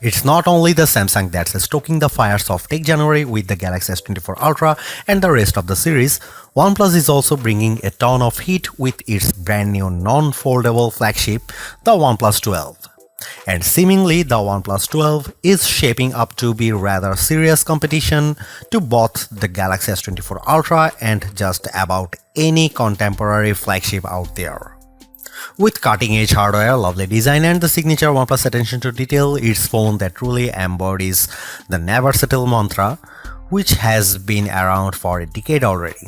It's not only the Samsung that's stoking the fires of Tech January with the Galaxy S24 Ultra and the rest of the series. OnePlus is also bringing a ton of heat with its brand new non-foldable flagship, the OnePlus 12. And seemingly the OnePlus 12 is shaping up to be rather serious competition to both the Galaxy S24 Ultra and just about any contemporary flagship out there. With cutting-edge hardware, lovely design and the signature OnePlus attention to detail, it's phone that truly embodies the never settle mantra, which has been around for a decade already.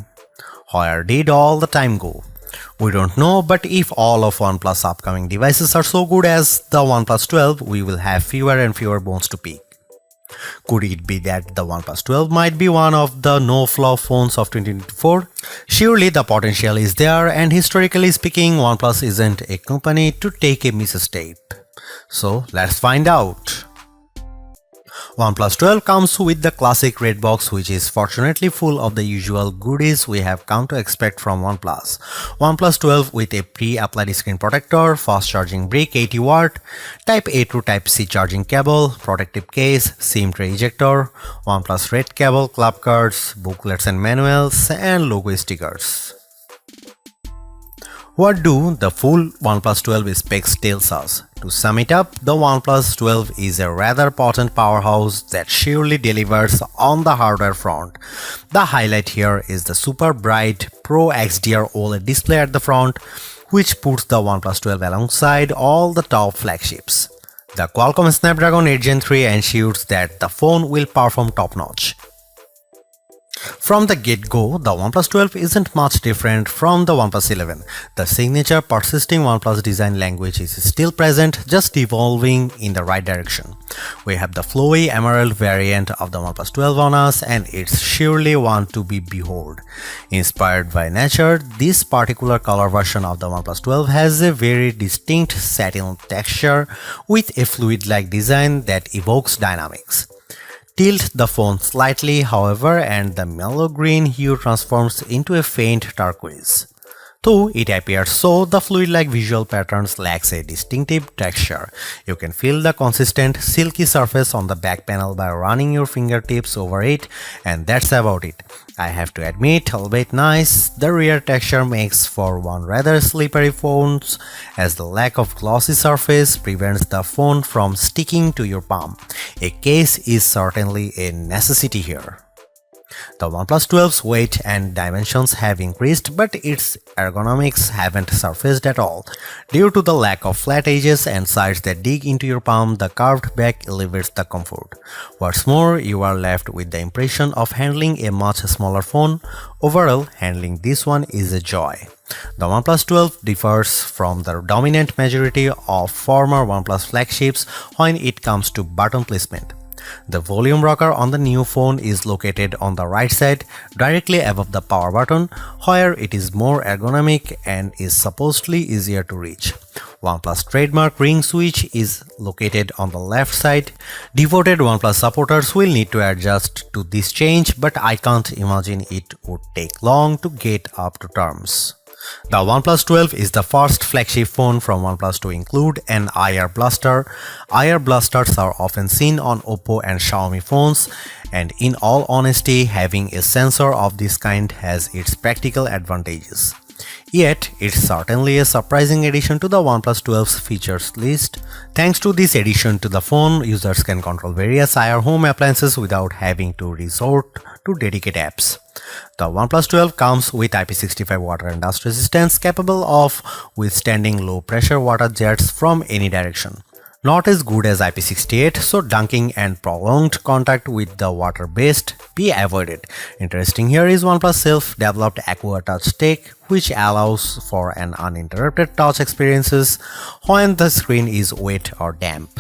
Where did all the time go? We don't know, but if all of OnePlus upcoming devices are so good as the OnePlus 12, we will have fewer and fewer bones to pick. Could it be that the OnePlus 12 might be one of the no-flaw phones of 2024? Surely the potential is there, and historically speaking, OnePlus isn't a company to take a misstep. So let's find out. OnePlus 12 comes with the classic red box, which is fortunately full of the usual goodies we have come to expect from OnePlus. OnePlus 12 with a pre-applied screen protector, fast charging brick 80 watt, Type A to Type C charging cable, protective case, SIM tray ejector, OnePlus red cable, club cards, booklets and manuals, and logo stickers. What do the full OnePlus 12 specs tells us? To sum it up, the OnePlus 12 is a rather potent powerhouse that surely delivers on the hardware front. The highlight here is the super bright Pro XDR OLED display at the front, which puts the OnePlus 12 alongside all the top flagships. The Qualcomm Snapdragon 8 Gen 3 ensures that the phone will perform top-notch. From the get-go, the OnePlus 12 isn't much different from the OnePlus 11. The signature persisting OnePlus design language is still present, just evolving in the right direction. We have the flowy emerald variant of the OnePlus 12 on us, and it's surely one to be behold. Inspired by nature, this particular color version of the OnePlus 12 has a very distinct satin texture with a fluid-like design that evokes dynamics. Tilt the phone slightly, however, and the mellow green hue transforms into a faint turquoise. Though it appears so, the fluid-like visual patterns lacks a distinctive texture. You can feel the consistent, silky surface on the back panel by running your fingertips over it, and that's about it. I have to admit, albeit nice, the rear texture makes for one rather slippery phone, as the lack of glossy surface prevents the phone from sticking to your palm. A case is certainly a necessity here. The OnePlus 12's weight and dimensions have increased, but its ergonomics haven't surfaced at all. Due to the lack of flat edges and sides that dig into your palm, the curved back elevates the comfort. What's more, you are left with the impression of handling a much smaller phone. Overall, handling this one is a joy. The OnePlus 12 differs from the dominant majority of former OnePlus flagships when it comes to button placement. The volume rocker on the new phone is located on the right side, directly above the power button, where it is more ergonomic and is supposedly easier to reach. OnePlus trademark ring switch is located on the left side. Devoted OnePlus supporters will need to adjust to this change, but I can't imagine it would take long to get up to terms. The OnePlus 12 is the first flagship phone from OnePlus to include an IR blaster. IR blasters are often seen on Oppo and Xiaomi phones, and in all honesty, having a sensor of this kind has its practical advantages. Yet, it's certainly a surprising addition to the OnePlus 12's features list. Thanks to this addition to the phone, users can control various IR home appliances without having to resort to dedicated apps. The OnePlus 12 comes with IP65 water and dust resistance, capable of withstanding low-pressure water jets from any direction. Not as good as IP68, so dunking and prolonged contact with the water best be avoided. Interesting here is OnePlus self-developed Aqua Touch tech, which allows for an uninterrupted touch experiences when the screen is wet or damp.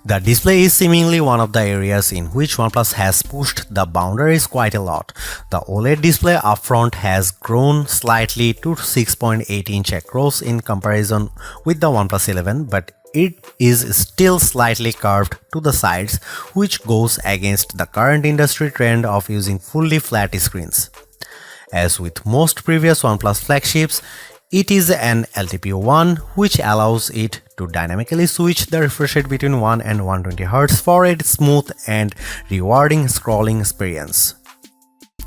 The display is seemingly one of the areas in which OnePlus has pushed the boundaries quite a lot. The OLED display upfront has grown slightly to 6.8-inch across in comparison with the OnePlus 11, but it is still slightly curved to the sides, which goes against the current industry trend of using fully flat screens. As with most previous OnePlus flagships, it is an LTPO1, which allows it to dynamically switch the refresh rate between 1 and 120 Hz for a smooth and rewarding scrolling experience.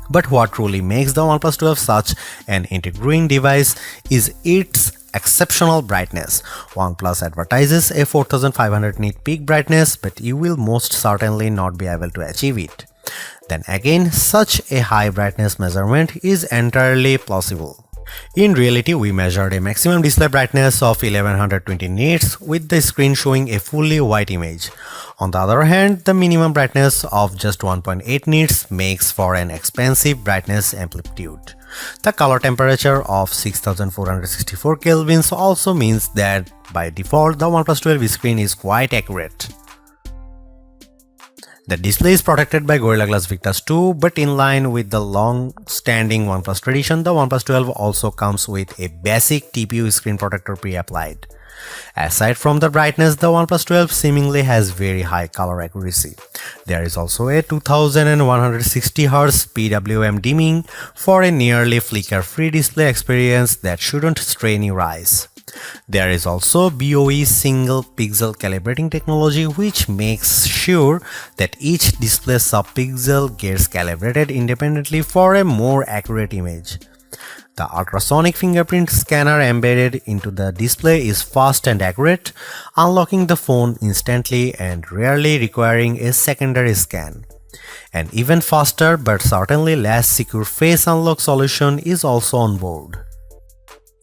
But what truly makes the OnePlus 12 such an intriguing device is its exceptional brightness. OnePlus advertises a 4500 nit peak brightness, but you will most certainly not be able to achieve it. Then again, such a high brightness measurement is entirely plausible. In reality, we measured a maximum display brightness of 1120 nits with the screen showing a fully white image. On the other hand, the minimum brightness of just 1.8 nits makes for an expensive brightness amplitude. The color temperature of 6464 kelvins also means that by default the OnePlus 12 screen is quite accurate. The display is protected by Gorilla Glass Victus 2, but in line with the long-standing OnePlus tradition, the OnePlus 12 also comes with a basic TPU screen protector pre-applied. Aside from the brightness, the OnePlus 12 seemingly has very high color accuracy. There is also a 2160 Hz PWM dimming for a nearly flicker-free display experience that shouldn't strain your eyes. There is also BOE single pixel calibrating technology, which makes sure that each display subpixel gets calibrated independently for a more accurate image. The ultrasonic fingerprint scanner embedded into the display is fast and accurate, unlocking the phone instantly and rarely requiring a secondary scan. An even faster but certainly less secure face unlock solution is also on board.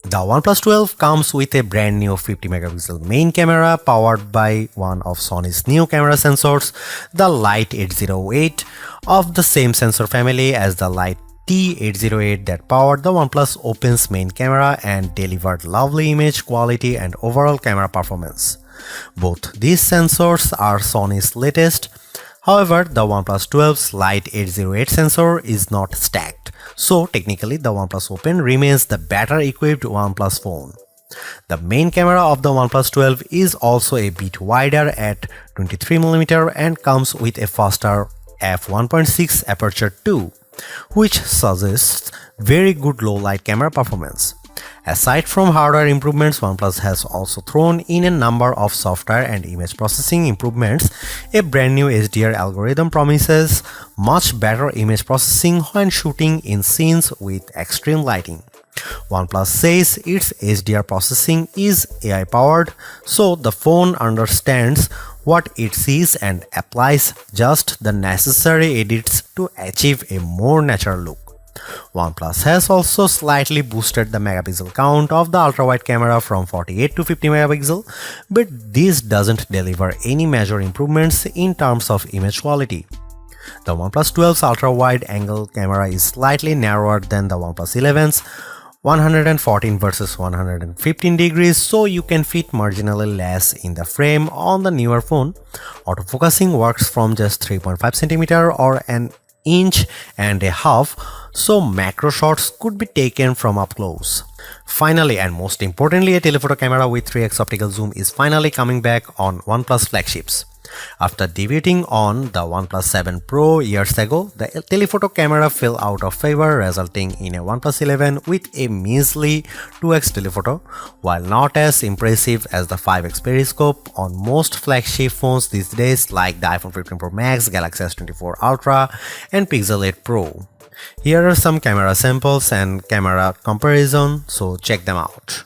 The OnePlus 12 comes with a brand new 50 megapixel main camera powered by one of Sony's new camera sensors, the Light 808, of the same sensor family as the Light T808 that powered the OnePlus Open's main camera and delivered lovely image quality and overall camera performance. Both these sensors are Sony's latest. However, the OnePlus 12's Light 808 sensor is not stacked, so technically the OnePlus Open remains the better equipped OnePlus phone. The main camera of the OnePlus 12 is also a bit wider at 23mm and comes with a faster f1.6 aperture too, which suggests very good low light camera performance. Aside from hardware improvements, OnePlus has also thrown in a number of software and image processing improvements. A brand new HDR algorithm promises much better image processing when shooting in scenes with extreme lighting. OnePlus says its HDR processing is AI powered, so the phone understands what it sees and applies just the necessary edits to achieve a more natural look. OnePlus has also slightly boosted the megapixel count of the ultra-wide camera from 48 to 50 megapixel, but this doesn't deliver any major improvements in terms of image quality. The OnePlus 12's ultra-wide angle camera is slightly narrower than the OnePlus 11's 114 versus 115 degrees, so you can fit marginally less in the frame on the newer phone. Autofocusing works from just 3.5 cm or an inch and a half, so macro shots could be taken from up close. Finally, and most importantly, a telephoto camera with 3x optical zoom is finally coming back on OnePlus flagships. After debuting on the OnePlus 7 Pro years ago, the telephoto camera fell out of favor, resulting in a OnePlus 11 with a measly 2x telephoto. While not as impressive as the 5x periscope on most flagship phones these days like the iPhone 15 Pro Max, Galaxy S24 Ultra and Pixel 8 Pro. Here are some camera samples and camera comparison, so check them out.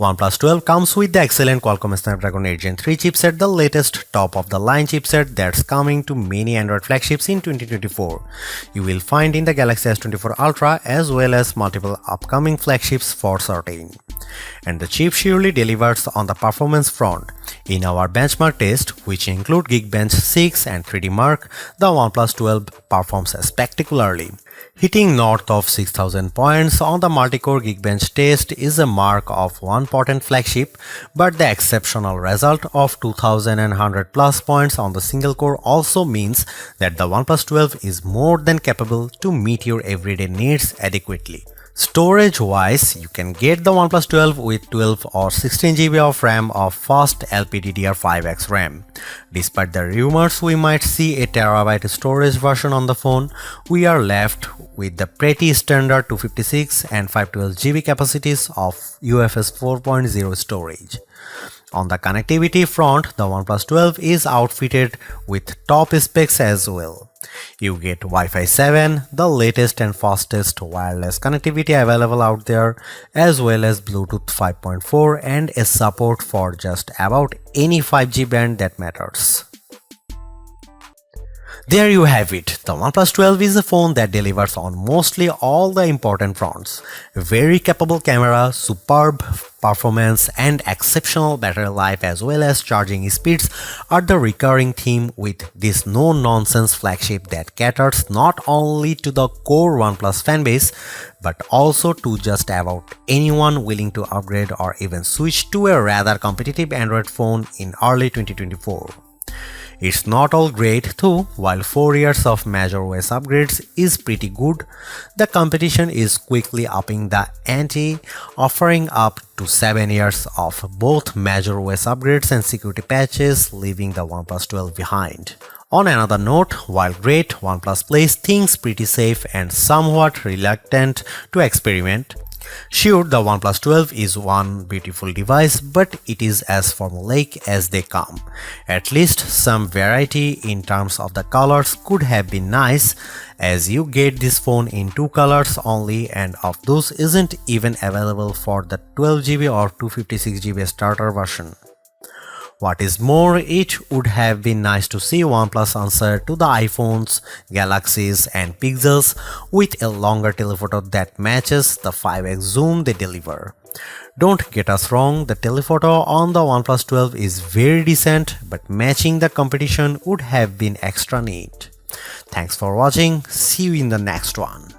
OnePlus 12 comes with the excellent Qualcomm Snapdragon 8 Gen 3 chipset, the latest top-of-the-line chipset that's coming to many Android flagships in 2024. You will find in the Galaxy S24 Ultra as well as multiple upcoming flagships for certain. And the chip surely delivers on the performance front. In our benchmark test, which include Geekbench 6 and 3D Mark, the OnePlus 12 performs spectacularly. Hitting north of 6000 points on the multi-core Geekbench test is a mark of one potent flagship, but the exceptional result of 2100 plus points on the single core also means that the OnePlus 12 is more than capable to meet your everyday needs adequately. Storage-wise, you can get the OnePlus 12 with 12 or 16 GB of RAM of fast LPDDR5X RAM. Despite the rumors we might see a terabyte storage version on the phone, we are left with the pretty standard 256 and 512 GB capacities of UFS 4.0 storage. On the connectivity front, the OnePlus 12 is outfitted with top specs as well. You get Wi-Fi 7, the latest and fastest wireless connectivity available out there, as well as Bluetooth 5.4 and a support for just about any 5G band that matters. There you have it. The OnePlus 12 is a phone that delivers on mostly all the important fronts. Very capable camera, superb performance and exceptional battery life as well as charging speeds are the recurring theme with this no-nonsense flagship that caters not only to the core OnePlus fanbase but also to just about anyone willing to upgrade or even switch to a rather competitive Android phone in early 2024. It's not all great though. While 4 years of major OS upgrades is pretty good, the competition is quickly upping the ante, offering up to 7 years of both major OS upgrades and security patches, leaving the OnePlus 12 behind. On another note, while great, OnePlus plays things pretty safe and somewhat reluctant to experiment. Sure, the OnePlus 12 is one beautiful device, but it is as formulaic as they come. At least some variety in terms of the colors could have been nice, as you get this phone in 2 colors only, and of those isn't even available for the 12GB or 256GB starter version. What is more, it would have been nice to see OnePlus answer to the iPhones, Galaxies and Pixels with a longer telephoto that matches the 5x zoom they deliver. Don't get us wrong, the telephoto on the OnePlus 12 is very decent, but matching the competition would have been extra neat. Thanks for watching, see you in the next one.